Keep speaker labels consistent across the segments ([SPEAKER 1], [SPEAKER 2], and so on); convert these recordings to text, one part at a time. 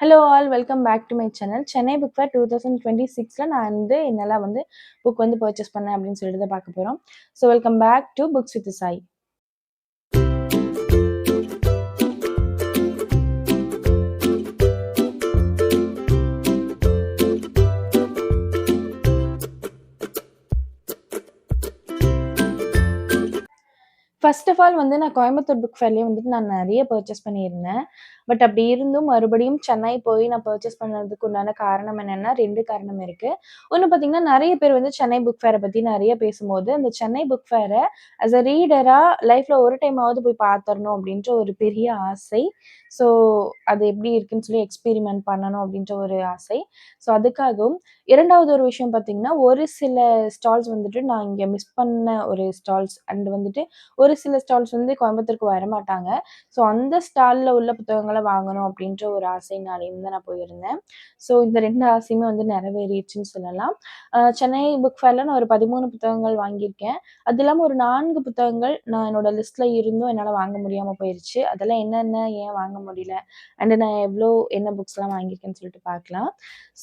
[SPEAKER 1] Hello all welcome back to my channel. Chennai book fair 2026ல நான் என்னலாம் புக் பர்ச்சேஸ் பண்ணேன் அப்படின்னு சொல்லிட்டு தான் பார்க்க போறோம். So welcome back to books with chai. First of all நான் கோயம்புத்தூர் புக் ஃபேர்லயே நான் நெறைய பர்ச்சேஸ் பண்ணியிருந்தேன். பட் அப்படி இருந்தும் மறுபடியும் சென்னை போய் நான் பர்ச்சேஸ் பண்ணதுக்கு உண்டான காரணம் என்னன்னா, 2 காரணம் இருக்கு. ஒண்ணு பார்த்தீங்கன்னா, நெறைய பேர் சென்னை புக் ஃபேர பத்தி நெறைய பேசும்போது, அந்த சென்னை புக் ஃபேர ஆஸ் அ ரீடரா லைஃப்ல ஒரு டைமாவது போய் பார்த்துரணும் அப்படின்ற ஒரு பெரிய ஆசை. ஸோ அது எப்படி இருக்குன்னு சொல்லி எக்ஸ்பெரிமெண்ட் பண்ணணும் அப்படின்ற ஒரு ஆசை. ஸோ அதுக்காகவும் 2வது ஒரு விஷயம் பார்த்தீங்கன்னா, ஒரு சில ஸ்டால்ஸ் நான் இங்க மிஸ் பண்ண ஒரு ஸ்டால்ஸ் அண்ட் ஒரு சில ஸ்டால்ஸ் கோயம்புத்தூருக்கு வரமாட்டாங்க. ஸோ அந்த ஸ்டால்ல உள்ள புத்தகங்கள வாங்கணும் அப்படின்ற ஒரு ஆசைனாலேயும் தான் நான் போயிருந்தேன். ஸோ இந்த 2 ஆசையுமே நிறைவேறிடுச்சுன்னு சொல்லலாம். சென்னை புக் ஃபேர்ல நான் ஒரு 13 புத்தகங்கள் வாங்கியிருக்கேன். அது இல்லாம ஒரு 4 புத்தகங்கள் நான் என்னோட லிஸ்ட்ல இருந்தும் என்னால வாங்க முடியாம போயிருச்சு. அதெல்லாம் என்னென்ன, ஏன் வாங்க முடியல, அண்ட் நான் என்ன புக்ஸ்லாம் வாங்கியிருக்கேன்னு சொல்லிட்டு பார்க்கலாம்.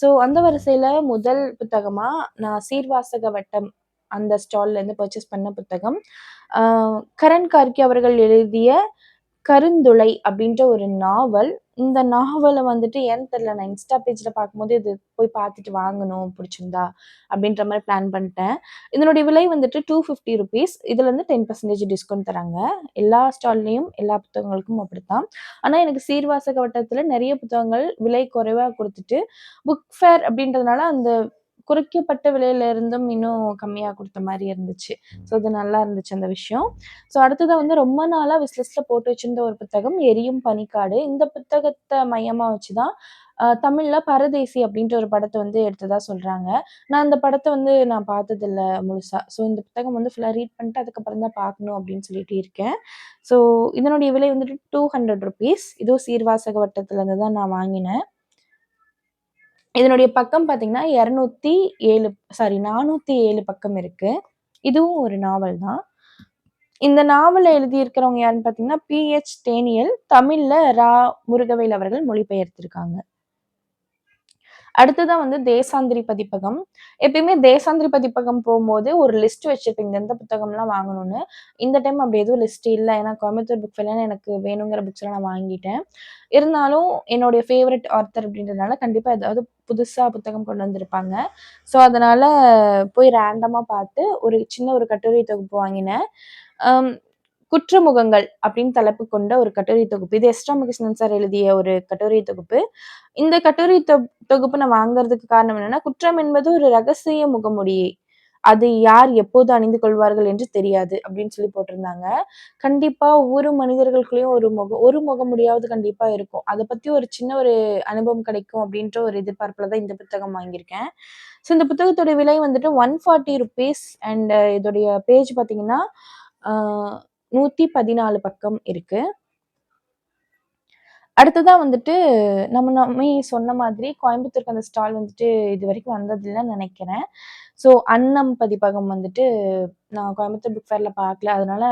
[SPEAKER 1] ஸோ அந்த வரிசையில முதல் புத்தகமா நான் சீர்வாசக வட்டம் அந்த ஸ்டால்லேருந்து பர்ச்சேஸ் பண்ண புத்தகம். கரண் கார்கி அவர்கள் எழுதிய கருந்துளை அப்படின்ற ஒரு நாவல். இந்த நாவல ஏன்னு தெரியல, நான் இன்ஸ்டா பேஜ்ல பார்க்கும்போது இது போய் பார்த்துட்டு வாங்கணும் பிடிச்சிருந்தா அப்படின்ற மாரி பிளான் பண்ணிட்டேன். இதனுடைய விலை ₹250. இதுல 10% டிஸ்கவுண்ட் தராங்க. எல்லா ஸ்டால்லயும் எல்லா புத்தகங்களுக்கும் அப்படித்தான். ஆனா எனக்கு சீர்வாசக வட்டத்துல நெறைய புத்தகங்கள் விலை குறைவா குடுத்துட்டு, புக் ஃபேர் அப்படின்றதுனால அந்த குறைக்கப்பட்ட விலையில இருந்தும் இன்னும் கம்மியா குடுத்த மாரி இருந்துச்சு. ஸோ அது நல்லா இருந்துச்சு அந்த விஷயம். ஸோ அடுத்ததா ரொம்ப நாளா லிஸ்ட்ல போட்டு வச்சிருந்த ஒரு புத்தகம் எரியும் பனிக்காடு. இந்த புத்தகத்த மையமா வச்சு தான் தமிழ்ல பரதேசி அப்படின்ற ஒரு படத்த எடுத்ததா சொல்றாங்க. நான் அந்த படத்த நான் பார்த்ததில்ல முழுசா. ஸோ இந்த புத்தகம் ஃபுல்லா ரீட் பண்ணிட்டு அதுக்கப்புறம் தான் பார்க்கணும் அப்படின்னு சொல்லிட்டு இருக்கேன். ஸோ இதனுடைய விலை ₹200. இதுவும் சீர்வாசக வட்டத்துலருந்து தான் நான் வாங்கினேன். இதனுடைய பக்கம் பார்த்தீங்கன்னா 407 பக்கம் இருக்கு. இதுவும் ஒரு நாவல் தான். இந்த நாவல எழுதியிருக்கிறவங்க யாருன்னு பார்த்தீங்கன்னா, பி.எச். டேனியல். தமிழ்ல ரா. முருகவேல் அவர்கள் மொழிபெயர்த்திருக்காங்க. அடுத்ததா தேசாந்திரி பதிப்பகம். எப்பயுமே தேசாந்திரி பதிப்பகம் போம்போது ஒரு லிஸ்ட் வச்சிருப்பேன். எந்த புத்தகம்லாம் வாங்கணும்னு. இந்த டைம் அப்படி எதுவும் லிஸ்ட் இல்ல. ஏன்னா கோயம்புத்தூர் புக் ஃபேர்ல எனக்கு வேணுங்கிற புக்ஸ்லாம் நான் வாங்கிட்டேன். இருந்தாலும் என்னுடைய ஃபேவரைட் ஆத்தர் அப்படின்றதுனால கண்டிப்பா ஏதாவது புதுசா புத்தகம் கொண்டு வந்திருப்பாங்க. ஸோ அதனால போய் ரேண்டமா பார்த்து ஒரு கட்டுரை தொகுப்பு வாங்கினேன். அம் குற்றமுகங்கள் அப்படின்னு தலைப்பு கொண்ட ஒரு கட்டுரை தொகுப்பு. இது எஸ். ராமகிருஷ்ணன் சார் எழுதிய ஒரு கட்டுரை தொகுப்பு. இந்த கட்டுரை தொகுப்பு நான் வாங்குறதுக்கு காரணம் என்னன்னா, குற்றம் என்பது ஒரு ரகசிய முகமூடியே. அது யார் எப்போது அணிந்து கொள்வார்கள் என்று தெரியாது அப்படின்னு சொல்லி போட்டிருந்தாங்க. கண்டிப்பா ஒவ்வொரு மனிதர்களுக்குள்ளயும் ஒரு முகமூடியாவது கண்டிப்பா இருக்கும். அத பத்தி ஒரு சின்ன ஒரு அனுபவம் கிடைக்கும் அப்படின்ற ஒரு எதிர்பார்ப்புல தான் இந்த புத்தகம் வாங்கியிருக்கேன். ஸோ இந்த புத்தகத்தோட விலை ₹140 அண்ட் இதோடைய பேஜ் பார்த்தீங்கன்னா, ஆ 114 பக்கம் இருக்கு. அடுத்ததா நம்மே சொன்ன மாதிரி கோயம்புத்தூருக்கு அந்த ஸ்டால் இதுவரைக்கும் வந்ததில்லன்னு நெனைக்கிறேன். ஸோ அன்னம் பதிப்பகம் நான் கோயம்புத்தூர் புக் ஃபேர்ல பார்க்கல. அதனால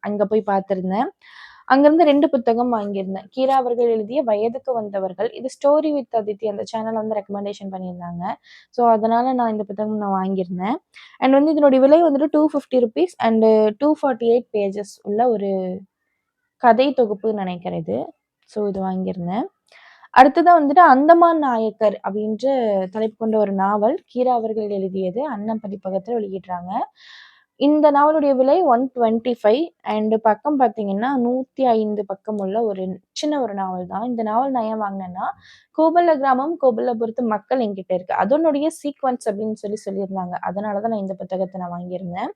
[SPEAKER 1] அங்க போய் பார்த்திருந்தேன். அங்கருந்து 2 புத்தகம் வாங்கியிருந்தேன். கீரா அவர்கள் எழுதிய வயதுக்கு வந்தவர்கள். இது ஸ்டோரி வித் அதித்தி அந்த சேனல் ரெக்கமெண்டேஷன் பண்ணியிருந்தாங்க. ஸோ அதனால நான் இந்த புத்தகம் நான் வாங்கியிருந்தேன். அண்ட் இதனுடைய விலை ₹250 அண்ட் 248 பேஜஸ் உள்ள ஒரு கதை தொகுப்புன்னு நெனைக்கிறேன் இது. ஸோ இது வாங்கியிருந்தேன். அடுத்ததா அந்தமான் நாயக்கர் அப்படின்ற தலைப்பு கொண்ட ஒரு நாவல். கீரா அவர்கள் எழுதியது. அன்னம் பதிப்பகத்துல வெளியிடுறாங்க. இந்த நாவலுடைய விலை 125 அண்ட் பக்கம் பார்த்தீங்கன்னா, 105 பக்கம் உள்ள ஒரு சின்ன ஒரு நாவல் தான். இந்த நாவல் நான் ஏன் வாங்குனேன்னா, கோபல்ல கிராமம், கோபல்லபுரத்து மக்கள் என்கிட்ட இருக்கு. அதனுடைய சீக்வென்ஸ் அப்படின்னு சொல்லியிருந்தாங்க. அதனால தான் நான் இந்த புத்தகத்த நான் வாங்கியிருந்தேன்.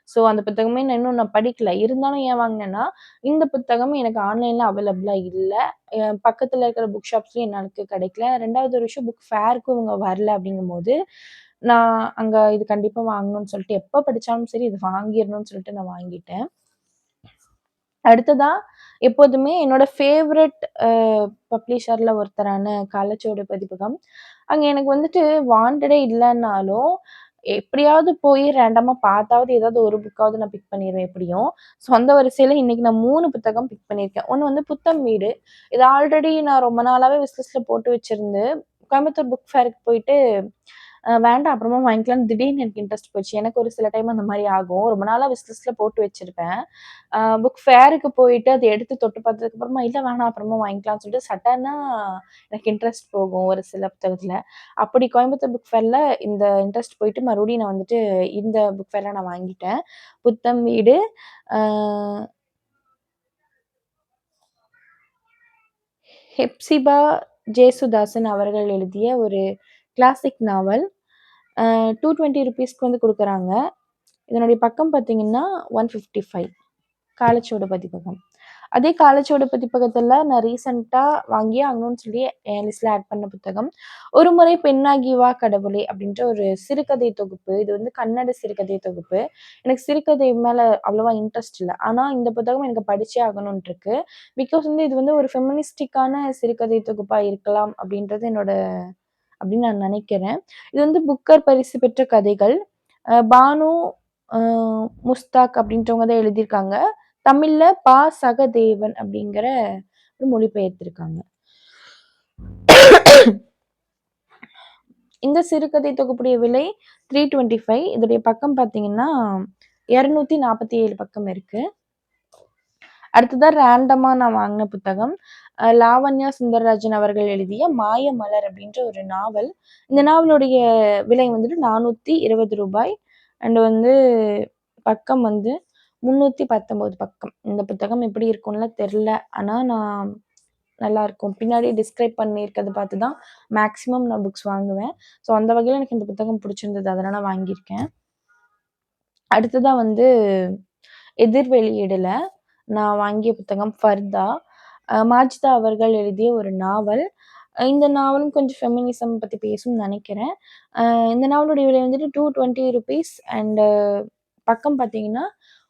[SPEAKER 1] ஸோ அந்த புத்தகமே நான் இன்னும் படிக்கல. இருந்தாலும் ஏன் வாங்குனேன்னா, இந்த புத்தகம் எனக்கு ஆன்லைன்ல அவைலபிளா இல்ல. பக்கத்துல இருக்கிற புக் ஷாப்ஸ்லயும் எனக்கு கிடைக்கல. 2வது ஒரு விஷயம் புக் ஃபேர்க்கும் இவங்க வரல அப்படிங்கும்போது, நான் அங்க இது கண்டிப்பா வாங்கணும்னு சொல்லிட்டு எப்ப படிச்சாலும் சரி இது வாங்கிரணும்னு சொல்லிட்டு நான் வாங்கிட்டேன். அடுத்ததா எப்போதுமே என்னோட ஃபேவரைட் பப்ளிஷர்ல ஒருத்தரான காலச்சுவடு பதிப்பகம். அங்க எனக்கு வாண்டடே இல்லன்னாலும், எப்படியாவது போய் ரேண்டமா பார்த்தாவது ஏதாவது ஒரு புக்காவது நான் பிக் பண்ணிருவேன் எப்படியும். சொந்த வரிசையில இன்னைக்கு நான் 3 புத்தகம் பிக் பண்ணியிருக்கேன். ஒண்ணு வந்து புத்தம் வீடு. இது ஆல்ரெடி நான் ரொம்ப நாளாவே விஷ் லிஸ்ட்ல போட்டு வச்சிருந்து, கோயம்புத்தூர் புக் ஃபேருக்கு போயிட்டு வேண்டாம் அப்புறமா வாங்கிக்கலாம்னு திடீர்னு எனக்கு இன்ட்ரெஸ்ட் போச்சு. எனக்கு ஒரு சில டைம் அந்த மாரி ஆகும். ரொம்ப நாளா விஷ் லிஸ்ட்ல போட்டு வச்சிருப்பேன். புக் ஃபேருக்கு போயிட்டு அத எடுத்து தொட்டு பார்த்ததுக்கு அப்புறமா, இல்ல வேணாம் அப்புறமா வாங்கிக்கலாம்னு சொல்லிட்டு சடனா எனக்கு இன்ட்ரெஸ்ட் போகும் ஒரு சில புத்தகத்துல. அப்படி கோயம்புத்தூர் புக் ஃபேர்ல இந்த இன்ட்ரெஸ்ட் போயிட்டு மறுபடியும் நான் வந்துட்டு இந்த புக் ஃபேர்ல நான் வாங்கிட்டேன். புத்தம் வீடு, அ ஹெப்சிபா ஜேசுதாசன் அவர்கள் எழுதிய ஒரு கிளாசிக் நாவல். அ ₹220க்கு வந்து குடுக்குறாங்க. இதனுடைய பக்கம் பார்த்தீங்கன்னா, 155 காலச்சுவடு பதிப்பகம். அதே காலச்சுவடு பதிப்பகத்துல நான் ரீசென்ட்டா வாங்கியே ஆகணும்னு சொல்லி என் லிஸ்ட்ல ஆட் பண்ண புத்தகம், "ஒரு முறை பெண்ணாகி வா கடவுளே" அப்படின்ற ஒரு சிறுகதை தொகுப்பு. இது வந்து கன்னட சிறுகதை தொகுப்பு. எனக்கு சிறுகதை மேல அவ்வளவா இன்ட்ரெஸ்ட் இல்ல. ஆனா இந்த புத்தகம் எனக்கு படிச்சே ஆகணும்னு இருக்கு. பிகாஸ் வந்து இது வந்து ஒரு ஃபெமினிஸ்டிக்கான சிறுகதை தொகுப்பா இருக்கலாம் அப்படின்றது என்னோட அப்படின்னு நான் நினைக்கிறேன். இது வந்து புக்கர் பரிசு பெற்ற கதைகள். பானு அ முஸ்தாக் அப்படின்றவங்க தான் எழுதியிருக்காங்க. தமிழ்ல சகதேவன் அப்படிங்கிற ஒரு மொழிபெயர்த்திருக்காங்க. இந்த சிறுகதை தொகுப்புடைய விலை 325. இதோடைய பக்கம் பார்த்தீங்கன்னா, 247 பக்கம் இருக்கு. அடுத்ததா ரேண்டமா நான் வாங்குன புத்தகம், லாவண்யா சுந்தரராஜன் அவர்கள் எழுதிய மாயமலர் அப்படின்ற ஒரு நாவல். இந்த நாவலுடைய விலை வந்துட்டு ரூ. 420 அண்ட் வந்து பக்கம் வந்து 319 பக்கம். இந்த புத்தகம் எப்படி இருக்கும்லாம் தெர்ல. ஆனா நான் நல்லாருக்கும். பின்னாடி டிஸ்கிரைப் பண்ணியிருக்கத பார்த்து தான் மேக்ஸிமம் நான் புக்ஸ் வாங்குவேன். ஸோ அந்த வகையில எனக்கு இந்த புத்தகம் புடிச்சிருந்தது. அதனால வாங்கியிருக்கேன். அடுத்ததா வந்து எதிர் வெளியீடுல நான் வாங்கிய புத்தகம் ஃபர்தா. மாஜிதா அவர்கள் எழுதிய ஒரு நாவல். இந்த நாவலும் கொஞ்சம் ஃபெமினிசம் பத்தி பேசும்னு நெனைக்கிறேன். இந்த நாவலுடைய விலை வந்துட்டு ₹220 அண்ட் பக்கம் பார்த்தீங்கன்னா,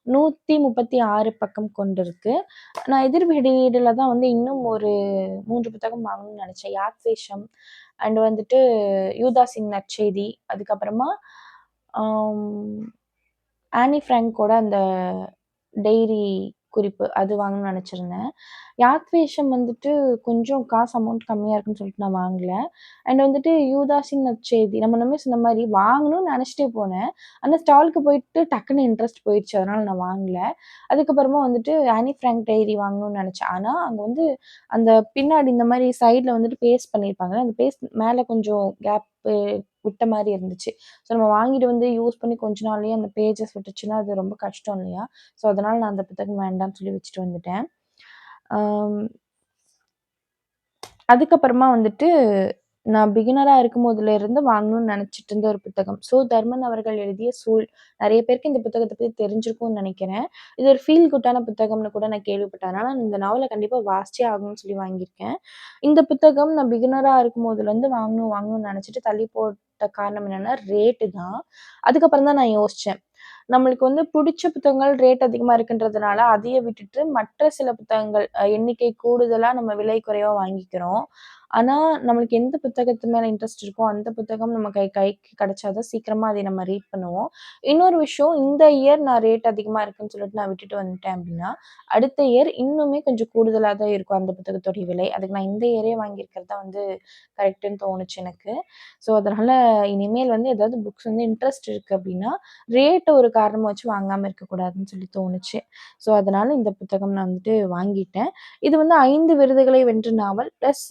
[SPEAKER 1] 136 பக்கம் கொண்டிருக்கு. நான் எதிர் வெளியீடுல தான் வந்து இன்னும் ஒரு 3 புத்தகம் வாங்கணும்னு நெனச்சேன். யாத்வேஷம் அண்ட் வந்துட்டு யூதாஸின் நற்செய்தி, அதுக்கப்புறமா ஆம் ஆனி ஃப்ராங்கோட அந்த டைரி குறிப்பு அது வாங்கணும்னு நெனச்சிருந்தேன். யாத்வேஷம் வந்துட்டு கொஞ்சம் காசு அமௌண்ட் கம்மியா இருக்குன்னு சொல்லிட்டு நான் வாங்கல. அண்ட் வந்துட்டு யூதாஸின் நற்செய்தி நம்ம முன்னமே சொன்ன மாரி வாங்கணும்னு நெனச்சுட்டே போனேன். ஆனா ஸ்டாலுக்கு போயிட்டு டக்குன்னு இன்ட்ரெஸ்ட் போயிருச்சு. அதனால நான் வாங்கல. அதுக்கப்புறமா வந்துட்டு ஆனி ஃப்ராங்க் டைரி வாங்கணும்னு நெனச்சேன். ஆனா அங்க வந்து அந்த பின்னாடி இந்த மாரி சைட்ல வந்துட்டு பேஸ்ட் பண்ணியிருப்பாங்க. அந்த பேஸ்ட் மேல கொஞ்சம் கேப்பு விட்ட மாரி இருந்துச்சு. ஸோ நம்ம வாங்கிட்டு வந்து யூஸ் பண்ணி கொஞ்ச நாள்லயே அந்த பேஜஸ் விட்டுச்சுன்னா, அது ரொம்ப கஷ்டம் இல்லையா? ஸோ அதனால நான் அந்த புத்தகம் வேண்டான்னு சொல்லி வச்சுட்டு வந்துட்டேன். அம் அதுக்கப்புறமா வந்துட்டு நான் பிகினரா இருக்கும்போதுல இருந்து வாங்கணும்னு நெனச்சுட்டு இருந்த ஒரு புத்தகம். தர்மன் அவர்கள் எழுதிய சூல். நெறைய பேருக்கு இந்த புத்தகத்த பத்தி தெரிஞ்சிருக்கும்னு நெனைக்கிறேன். இது ஒரு ஃபீல் குட்டான புத்தகம்னு கூட நான் கேள்விப்பட்டேன். அதனால இந்த நாவல கண்டிப்பா வாசிச்சே ஆகணும்னு சொல்லி வாங்கியிருக்கேன். இந்த புத்தகம் நான் பிகினரா இருக்கும்போதுலருந்து வாங்கணும்னு நெனச்சுட்டு தள்ளி போட்ட காரணம் என்னன்னா, ரேட்டு தான். அதுக்கப்புறம் தான் நான் யோசிச்சேன். நம்மளுக்கு வந்து புடிச்ச புத்தகங்கள் ரேட் அதிகமா இருக்குன்றதுனால, அதைய விட்டுட்டு மற்ற சில புத்தகங்கள் எண்ணிக்கை கூடுதலா நம்ம விலை குறைவா வாங்கிக்கிறோம். ஆனா, நம்மளுக்கு எந்த புத்தகத்து மேல இன்ட்ரெஸ்ட் இருக்கோ, அந்த புத்தகம் நம்ம கைக்கு கிடைச்சா தான் சீக்கிரமா அதை நம்ம ரீட் பண்ணுவோம். இன்னொரு விஷயம், இந்த இயர் நான் ரேட் அதிகமா இருக்குன்னு சொல்லிட்டு நான் விட்டுட்டு வந்துட்டேன் அப்படின்னா, அடுத்த இயர் இன்னுமே கொஞ்சம் கூடுதலா தான் இருக்கும் அந்த புத்தகத்தோடைய விலை. அதுக்கு நான் இந்த இயரே வாங்கியிருக்கிறது தான் வந்து கரெக்ட்டுன்னு தோணுச்சு எனக்கு. ஸோ, அதனால இனிமேல் வந்து ஏதாவது புக்ஸ் வந்து இன்ட்ரெஸ்ட் இருக்கு அப்படின்னா, ரேட்ட ஒரு காரணமா வச்சு வாங்காம இருக்கக்கூடாதுன்னு சொல்லி தோணுச்சு. ஸோ, அதனால இந்த புத்தகம் நான் வந்துட்டு வாங்கிட்டேன். இது வந்து 5 விருதுகளை வென்ற நாவல். பிளஸ்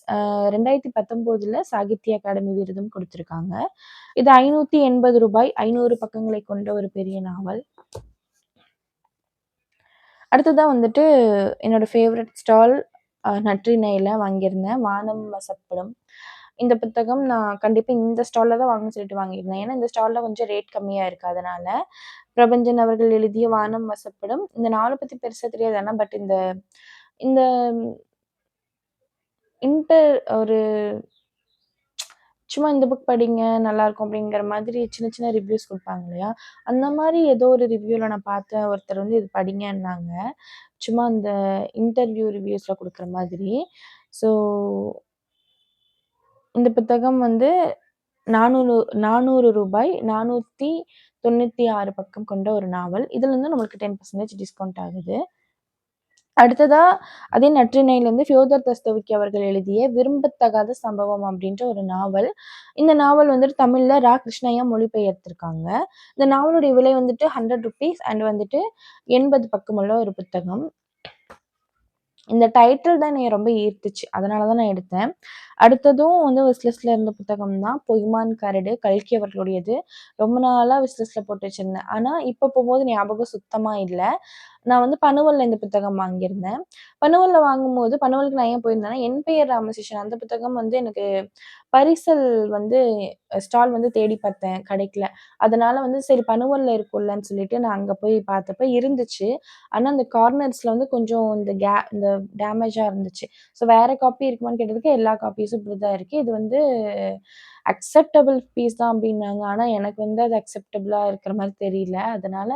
[SPEAKER 1] 2019ல சாகித்ய அகாடமி விருதும் குடுத்திருக்காங்க. இது ரூ. 580 500 பக்கங்களை கொண்ட ஒரு பெரிய நாவல். அடுத்ததா வந்துட்டு என்னோட ஃபேவரைட் ஸ்டால் நற்றிணையில வாங்கியிருந்தேன். வானம் வசப்படும். இந்த புத்தகம் நான் கண்டிப்பா இந்த ஸ்டால்ல தான் வாங்கணும்னு சொல்லிட்டு வாங்கியிருந்தேன். ஏன்னா, இந்த ஸ்டால்ல கொஞ்சம் ரேட் கம்மியா இருக்கு அதனால. பிரபஞ்சன் அவர்கள் எழுதிய வானம் வசப்படும். இந்த நாவல பத்தி பெருசா தெரியாது. ஆனா பட் இந்த இந்த ஒரு சும்மா இந்த புக் படிங்க நல்லாருக்கும் அப்படிங்கிற மாதிரி சின்ன சின்ன ரிவ்யூஸ் குடுப்பாங்க இல்லையா? அந்த மாரி ஏதோ ஒரு ரிவ்யூல நான் பார்த்தேன். ஒருத்தர் வந்து இது படிங்கன்னாங்க. சும்மா இந்த இன்டர்வியூ ரிவ்யூஸ்ல குடுக்குற மாதிரி. ஸோ இந்த புத்தகம் வந்து 400 ரூ. 496 பக்கம் கொண்ட ஒரு நாவல். இதுலருந்து நம்மளுக்கு 10% டிஸ்கவுண்ட் ஆகுது. அடுத்ததா அதே நற்றிணையிலிருந்து ஃபியோதர் தஸ்தோவஸ்கி அவர்கள் எழுதிய விரும்பத்தகாத சம்பவம் அப்படின்ற ஒரு நாவல். இந்த நாவல் வந்துட்டு தமிழ்ல கிருஷ்ணய்யா மொழிபெயர்த்திருக்காங்க. இந்த நாவலுடைய விலை வந்துட்டு ₹100 அண்ட் வந்துட்டு 80 பக்கமுள்ள ஒரு புத்தகம். இந்த டைட்டில் தான் என்னைய ரொம்ப ஈர்த்துச்சு. அதனால தான் நான் எடுத்தேன். அடுத்ததும் வந்து விஷ் லிஸ்ட்ல இருந்த புத்தகம் தான் பொய்மான் கரடு, கல்கி அவர்களுடையது. ரொம்ப நாளா விஷ் லிஸ்ட்ல போட்டு வச்சிருந்தேன். ஆனா, இப்ப போம்போது ஞாபகம் சுத்தமா இல்ல. நான் வந்து பனுவல்ல இந்த புத்தகம் வாங்கியிருந்தேன். பனுவல்ல வாங்கும்போது பனுவலுக்கு நான் ஏன் போயிருந்தேன்னா, என் பெயர் ராமசேஷன் அந்த புத்தகம் வந்து எனக்கு பரிசல் வந்து ஸ்டால் வந்து தேடி பார்த்தேன், கிடைக்கல. அதனால வந்து சரி பனுவல்ல இருக்கும்லன்னு சொல்லிட்டு நான் அங்க போய் பார்த்தப்ப இருந்துச்சு. ஆனா, அந்த கார்னர்ஸ்ல வந்து கொஞ்சம் இந்த டேமேஜா இருந்துச்சு. ஸோ வேற காப்பி இருக்குமான்னு கேட்டதுக்கு, எல்லா காப்பீஸும் இப்படிதான் இருக்கு. இது வந்து அக்செப்டபிள் ஃபீஸ் தான் அப்டின்னாங்க. ஆனா, எனக்கு வந்து அது அக்செப்டபிளா இருக்கிற மாரி தெரியல. அதனால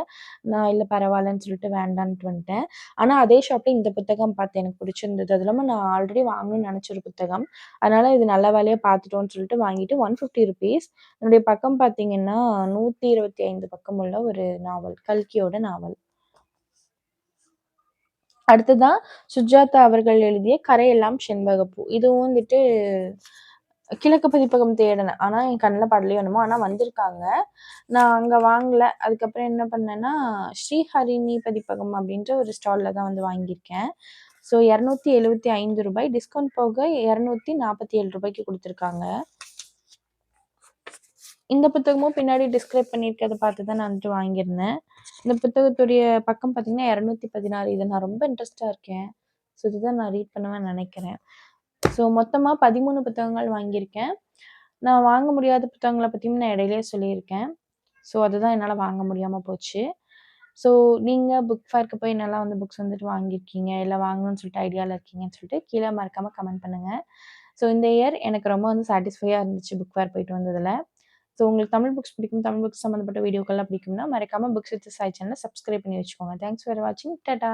[SPEAKER 1] நான் இல்ல பரவாயில்லன்னு சொல்லிட்டு வேண்டான்ட்டு வந்துட்டேன். ஆனா, அதே ஷாப்ல இந்த புத்தகம் பார்த்தேன். எனக்கு பிடிச்சிருந்தது. அது இல்லாம நான் ஆல்ரெடி வாங்கணும்னு நெனச்ச ஒரு புத்தகம். அதனால இது நல்ல வேலையா பார்த்துட்டோம்ன்னு சொல்லிட்டு வாங்கிட்டு ₹150 என்னுடைய பக்கம் பார்த்தீங்கன்னா, 125 பக்கம் உள்ள ஒரு நாவல். கல்கியோட நாவல். அடுத்ததா சுஜாதா அவர்கள் எழுதிய "கரையெல்லாம் செண்பகப்பூ". இதுவும் வந்துட்டு கிழக்கு பதிப்பகம் தேடுனேன். ஆனா, என் கண்ல படலையோ என்னமோ! ஆனா வந்திருக்காங்க. நான் அங்க வாங்கல. அதுக்கப்புறம் என்ன பண்ணேன்னா, ஸ்ரீஹரிணி பதிப்பகம் அப்டின்ற ஒரு ஸ்டால்ல தான் வந்து வாங்கியிருக்கேன். ஸோ ரூ. 275 டிஸ்கவுண்ட் போக ரூ. 247க்கு குடுத்துருக்காங்க. இந்த புத்தகமும் பின்னாடி டிஸ்கிரைப் பண்ணியிருக்கிறத பார்த்து தான் நான் வந்துட்டு வாங்கியிருந்தேன். இந்த புத்தகத்துடைய பக்கம் பார்த்தீங்கன்னா 216. இத நான் ரொம்ப இன்ட்ரெஸ்ட்டா இருக்கேன். ஸோ இதுதான் நான் ரீட் பண்ணுவேன்னு நெனைக்கிறேன். ஸோ மொத்தமா 13 புத்தகங்கள் வாங்கியிருக்கேன். நான் வாங்க முடியாத புத்தகங்கள பத்தியும் நான் இடையிலேயே சொல்லியிருக்கேன். ஸோ அதுதான் என்னால வாங்க முடியாம போச்சு. ஸோ நீங்க புக் ஃபேர்க்கு போய் என்னலாம் வந்து புக்ஸ் வந்துட்டு வாங்கியிருக்கீங்க, இல்ல வாங்கணும்னு சொல்லிட்டு ஐடியால இருக்கீங்கன்னு சொல்லிட்டு கீழ மறக்காம கமெண்ட் பண்ணுங்க. ஸோ இந்த இயர் எனக்கு ரொம்ப வந்து சாட்டிஸ்ஃபையா இருந்துச்சு புக் ஃபேர் போயிட்டு வந்ததுல. ஸோ உங்களுக்கு தமிழ் புக்ஸ் பிடிக்கும், தமிழ் புக்ஸ் சம்மந்தப்பட்ட வீடியோக்கள்லாம் பிடிக்கும்னா, மறக்காம புக்ஸ் வித் சாய் சேனல சப்ஸ்கிரைப் பண்ணி வச்சுக்கோங்க. தேங்க்ஸ் ஃபார் வாட்சிங். டாடா.